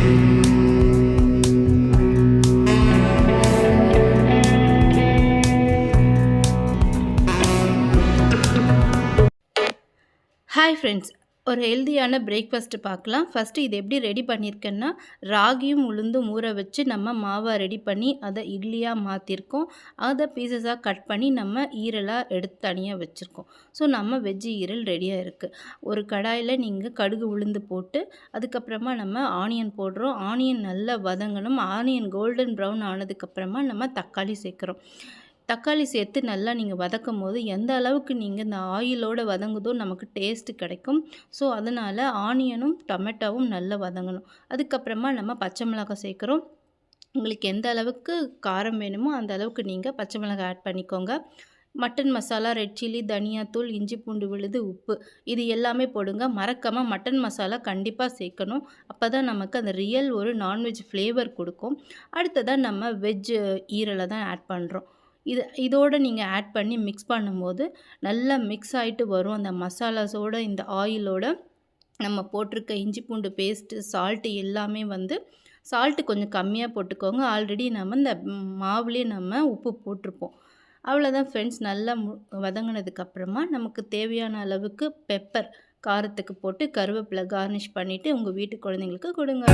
Hi friends, ஒரு ஹெல்தியான breakfast பார்க்கலாம். ஃபஸ்ட்டு இது எப்படி ரெடி பண்ணியிருக்கேன்னா, ராகியும் உளுந்தும் ஊற வச்சு நம்ம மாவை ரெடி பண்ணி அதை இட்லியாக மாற்றிருக்கோம். அதை பீசஸாக கட் பண்ணி நம்ம ஈரலாக எடுத்து தனியாக வச்சுருக்கோம். ஸோ நம்ம வெஜ்ஜு ஈரல் ரெடியாக இருக்குது. ஒரு கடாயில் நீங்கள் கடுகு உளுந்து போட்டு அதுக்கப்புறமா நம்ம ஆனியன் போடுறோம். ஆனியன் நல்லா வதங்கணும். ஆனியன் கோல்டன் ப்ரௌன் ஆனதுக்கப்புறமா நம்ம தக்காளி சேர்க்குறோம். தக்காளி சேர்த்து நல்லா நீங்கள் வதக்கும் போது எந்த அளவுக்கு நீங்கள் இந்த ஆயிலோடு வதங்குதோ நமக்கு டேஸ்ட்டு கிடைக்கும். ஸோ அதனால் ஆனியனும் டொமேட்டோவும் நல்லா வதங்கணும். அதுக்கப்புறமா நம்ம பச்சை மிளகாய் சேர்க்குறோம். உங்களுக்கு எந்த அளவுக்கு காரம் வேணுமோ அந்த அளவுக்கு நீங்கள் பச்சை மிளகாய் ஆட் பண்ணிக்கோங்க. மட்டன் மசாலா, ரெட் சில்லி, தனியாத்தூள், இஞ்சி பூண்டு விழுது, உப்பு இது எல்லாமே போடுங்க. மறக்காமல் மட்டன் மசாலா கண்டிப்பாக சேர்க்கணும். அப்போ தான் நமக்கு அந்த ரியல் ஒரு நான்வெஜ் ஃப்ளேவர் கொடுக்கும். அடுத்ததாக நம்ம வெஜ்ஜு ஈரலை தான் ஆட் பண்ணுறோம். இதோடு நீங்கள் ஆட் பண்ணி மிக்ஸ் பண்ணும்போது நல்லா மிக்ஸ் ஆகிட்டு வரும். அந்த மசாலாஸோட இந்த ஆயிலோட நம்ம போட்டிருக்க இஞ்சி பூண்டு பேஸ்ட்டு, சால்ட்டு எல்லாமே சால்ட்டு கொஞ்சம் கம்மியாக போட்டுக்கோங்க. ஆல்ரெடி நம்ம இந்த மாவுலேயே நம்ம உப்பு போட்டிருப்போம். அவ்வளோதான் ஃப்ரெண்ட்ஸ். நல்லா வதங்கினதுக்கப்புறமா நமக்கு தேவையான அளவுக்கு பெப்பர் காரத்துக்கு போட்டு கருவேப்பிலை கார்னிஷ் பண்ணிவிட்டு உங்கள் வீட்டு குழந்தைங்களுக்கு கொடுங்க.